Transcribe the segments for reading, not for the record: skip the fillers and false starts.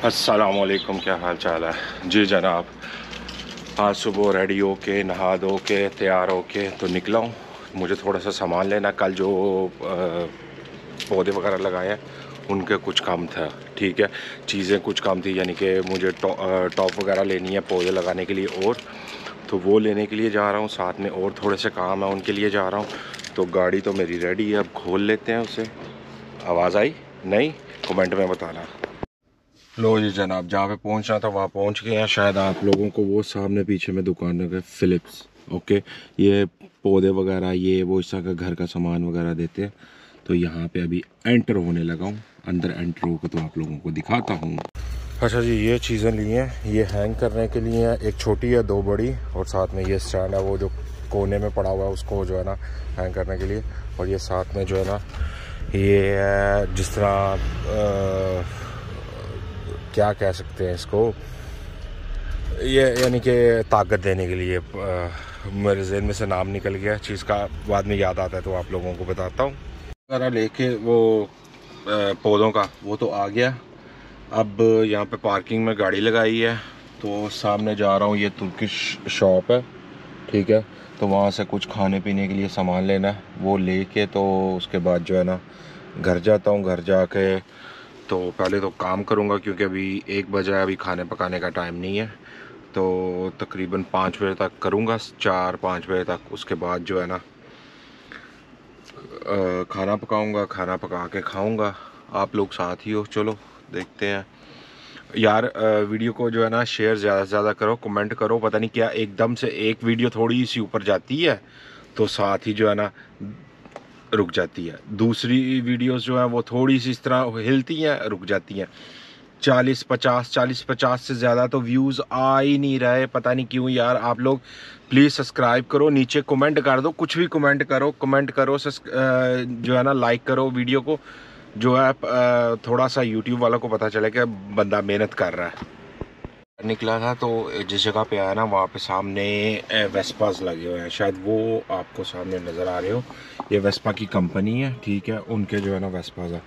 अस्सलामुअलैकुम, क्या हाल चाल है जी जनाब। आज सुबह रेडी होके नहा धो के तैयार होके तो निकला हूँ। मुझे थोड़ा सा सामान लेना, कल जो पौधे वगैरह लगाए हैं उनके कुछ काम था, ठीक है। चीज़ें कुछ काम थी, यानी कि मुझे टॉप वगैरह लेनी है पौधे लगाने के लिए, और तो वो लेने के लिए जा रहा हूँ। साथ में और थोड़े से काम है, उनके लिए जा रहा हूँ। तो गाड़ी तो मेरी रेडी है, अब खोल लेते हैं उसे। आवाज़ आई नहीं? कमेंट में बताना। लो जी जनाब, जहाँ पे पहुँचना था वहाँ पहुँच गए हैं। शायद आप लोगों को वो सामने पीछे में दुकान है फिलिप्स, ओके। ये पौधे वगैरह ये वो इस तरह का घर का सामान वगैरह देते हैं। तो यहाँ पे अभी एंटर होने लगा हूँ। अंदर एंटर होकर तो आप लोगों को दिखाता हूँ। अच्छा जी, ये चीज़ें ली हैं, ये हैंग करने के लिए हैं। एक छोटी है, दो बड़ी, और साथ में ये स्टैंड है वो जो कोने में पड़ा हुआ है उसको जो है ना हैंग करने के लिए। और ये साथ में जो है ना ये जिस तरह क्या कह सकते हैं इसको, ये यानी कि ताकत देने के लिए। मेरे जहन में से नाम निकल गया चीज़ का, बाद में याद आता है तो आप लोगों को बताता हूँ। सारा लेके वो पौधों का वो तो आ गया। अब यहाँ पे पार्किंग में गाड़ी लगाई है, तो सामने जा रहा हूँ। ये तुर्किश शॉप है, ठीक है। तो वहाँ से कुछ खाने पीने के लिए सामान लेना है, वो लेके तो उसके बाद जो है ना घर जाता हूँ। घर जाके तो पहले तो काम करूँगा, क्योंकि अभी 1 बजा है, अभी खाने पकाने का टाइम नहीं है। तो तकरीबन 5 बजे तक करूँगा, 4-5 बजे तक। उसके बाद जो है ना खाना पकाऊँगा, खाना पका के खाऊँगा। आप लोग साथ ही हो, चलो देखते हैं यार। वीडियो को जो है ना शेयर ज़्यादा से ज़्यादा करो, कमेंट करो। पता नहीं क्या एकदम से एक वीडियो थोड़ी सी ऊपर जाती है तो साथ ही जो है ना रुक जाती है। दूसरी वीडियोस जो है वो थोड़ी सी इस तरह हिलती हैं, रुक जाती हैं। 40-50 से ज़्यादा तो व्यूज़ आ ही नहीं रहे, पता नहीं क्यों यार। आप लोग प्लीज़ सब्सक्राइब करो, नीचे कमेंट कर दो, कुछ भी कमेंट करो, जो है ना लाइक करो वीडियो को, जो है थोड़ा सा यूट्यूब वालों को पता चले कि बंदा मेहनत कर रहा है। निकला था तो जिस जगह पे आया ना वहाँ पे सामने वेस्पास लगे हुए हैं, शायद वो आपको सामने नज़र आ रहे हो। ये वेस्पा की कंपनी है, ठीक है। उनके जो है ना वेस्पास है।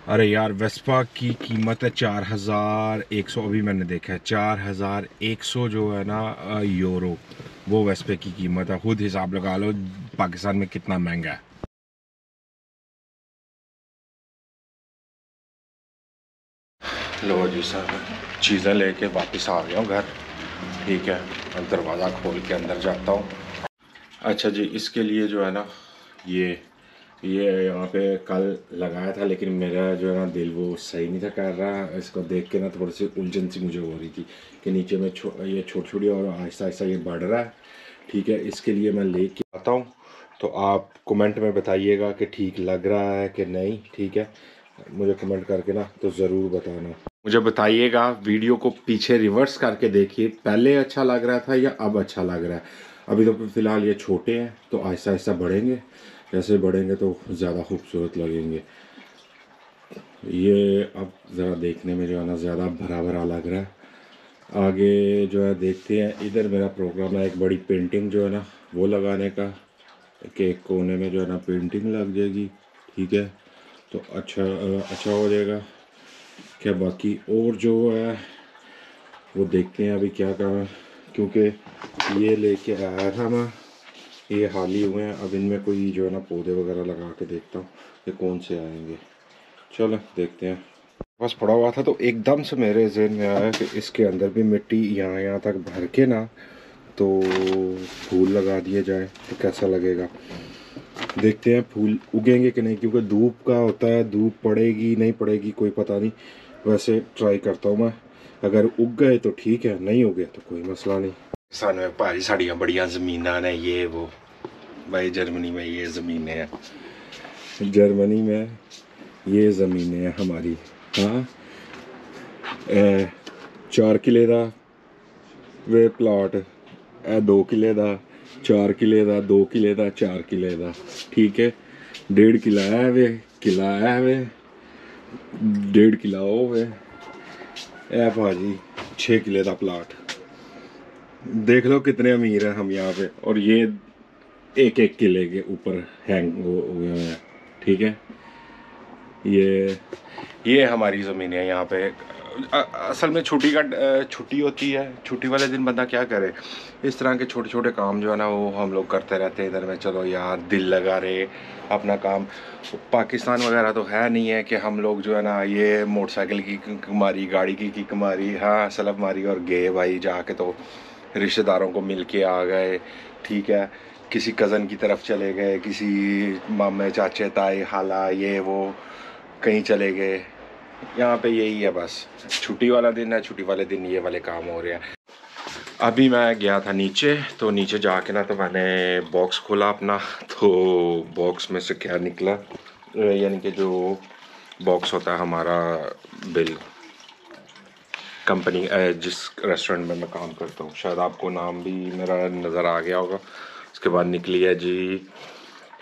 अरे यार, वेस्पा की कीमत है 4100। अभी मैंने देखा है 4100 जो है ना यूरो, वो वेस्पा की कीमत है। खुद हिसाब लगा लो पाकिस्तान में कितना महंगा है। लो जी सर, चीज़ें लेके वापस आ गया हूँ घर, ठीक है। अब दरवाज़ा खोल के अंदर जाता हूँ। अच्छा जी, इसके लिए जो है ना ये यहाँ पे कल लगाया था, लेकिन मेरा जो है ना दिल वो सही नहीं था कर रहा। इसको देख के ना थोड़ी सी उलझन सी मुझे हो रही थी कि नीचे में ये छोटी छोटी और आहिस्ता आहिस्ता ये बढ़ रहा है, ठीक है। इसके लिए मैं लेके आता हूँ, तो आप कमेंट में बताइएगा कि ठीक लग रहा है कि नहीं, ठीक है। मुझे कमेंट करके ना तो ज़रूर बताना। मुझे बताइएगा, वीडियो को पीछे रिवर्स करके देखिए, पहले अच्छा लग रहा था या अब अच्छा लग रहा है। अभी तो फ़िलहाल ये छोटे हैं, तो आहिस्ता आहिस्ता बढ़ेंगे। जैसे बढ़ेंगे तो ज़्यादा खूबसूरत लगेंगे। ये अब ज़रा देखने में जो है ना ज़्यादा भरा भरा लग रहा है। आगे जो है देखते हैं। इधर मेरा प्रोग्राम है एक बड़ी पेंटिंग जो है ना वो लगाने का, कि एक कोने में जो है ना पेंटिंग लग जाएगी, ठीक है। तो अच्छा हो जाएगा क्या। बाकी और जो है वो देखते हैं अभी क्या काम है, क्योंकि ये लेके आया था मैं, ये हाल ही हुए हैं। अब इनमें कोई जो है ना पौधे वगैरह लगा के देखता हूँ कि कौन से आएंगे। चलो देखते हैं। बस पड़ा हुआ था तो एकदम से मेरे जहन में आया कि इसके अंदर भी मिट्टी यहाँ तक भर के ना तो फूल लगा दिए जाए तो कैसा लगेगा। देखते हैं फूल उगेंगे कि नहीं, क्योंकि धूप का होता है, धूप पड़ेगी नहीं पड़ेगी कोई पता नहीं। वैसे ट्राई करता हूँ मैं, अगर उग गए तो ठीक है, नहीं उगे तो कोई मसला नहीं। पाकिस्तान में भारी साड़ियाँ बढ़िया ज़मीनां ने ये वो, भाई जर्मनी में ये ज़मीनें हैं, जर्मनी में ये ज़मीनें हैं हमारी। हाँ 4 किले दा वे प्लाट, 2 किले दा, 4 किले दा, 2 किले दा, 4 किले दा, ठीक है। 1.5 किला है वे, 1.5 किला हो वे ए भाजी, 6 किले दा प्लाट। देख लो कितने अमीर हैं हम यहाँ पे। और ये 1-1 किले के ऊपर हैंग हुए हुए हैं, ठीक है। ये हमारी ज़मीन है यहाँ पे। असल में छुट्टी होती है, छुट्टी वाले दिन बंदा क्या करे, इस तरह के छोटे छोटे काम जो है ना वो हम लोग करते रहते हैं इधर में। चलो यार दिल लगा रहे अपना काम। पाकिस्तान वगैरह तो है नहीं है कि हम लोग जो है ना ये मोटरसाइकिल की किक मारी, गाड़ी की किक मारी, हाँ सलब मारी और गए भाई जाके तो रिश्तेदारों को मिल के आ गए, ठीक है, किसी कज़न की तरफ चले गए, किसी मामे चाचे ताए खाला ये वो कहीं चले गए। यहाँ पे यही है बस, छुट्टी वाला दिन है, छुट्टी वाले दिन ये वाले काम हो रहे हैं। अभी मैं गया था नीचे, तो नीचे जाके ना तो मैंने बॉक्स खोला अपना, तो बॉक्स में से क्या निकला, यानी कि जो बॉक्स होता है हमारा बिल कंपनी जिस रेस्टोरेंट में मैं काम करता हूँ, शायद आपको नाम भी मेरा नज़र आ गया होगा। उसके बाद निकली है जी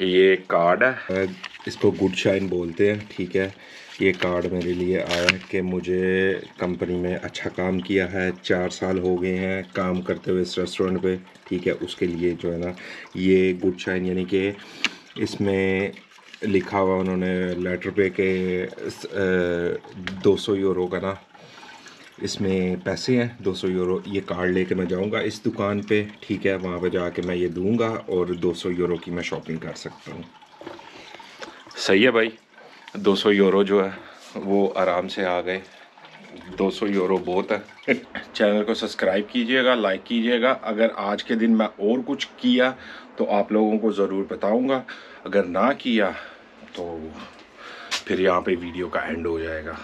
ये कार्ड है, इसको गुड शाइन बोलते हैं, ठीक है। ये कार्ड मेरे लिए आया कि मुझे कंपनी में अच्छा काम किया है, 4 साल हो गए हैं काम करते हुए इस रेस्टोरेंट पे, ठीक है। उसके लिए जो है ना ये गुड शाइन, यानी कि इसमें लिखा हुआ उन्होंने लेटर पे के 200 यूरो का ना इसमें पैसे हैं, 200 यूरो। ये कार्ड लेके मैं जाऊंगा इस दुकान पे, ठीक है, वहाँ पे जाके मैं ये दूंगा और 200 यूरो की मैं शॉपिंग कर सकता हूँ। सही है भाई, 200 यूरो जो है वो आराम से आ गए, 200 यूरो बहुत है। चैनल को सब्सक्राइब कीजिएगा, लाइक कीजिएगा। अगर आज के दिन मैं और कुछ किया तो आप लोगों को ज़रूर बताऊंगा, अगर ना किया तो फिर यहाँ पे वीडियो का एंड हो जाएगा।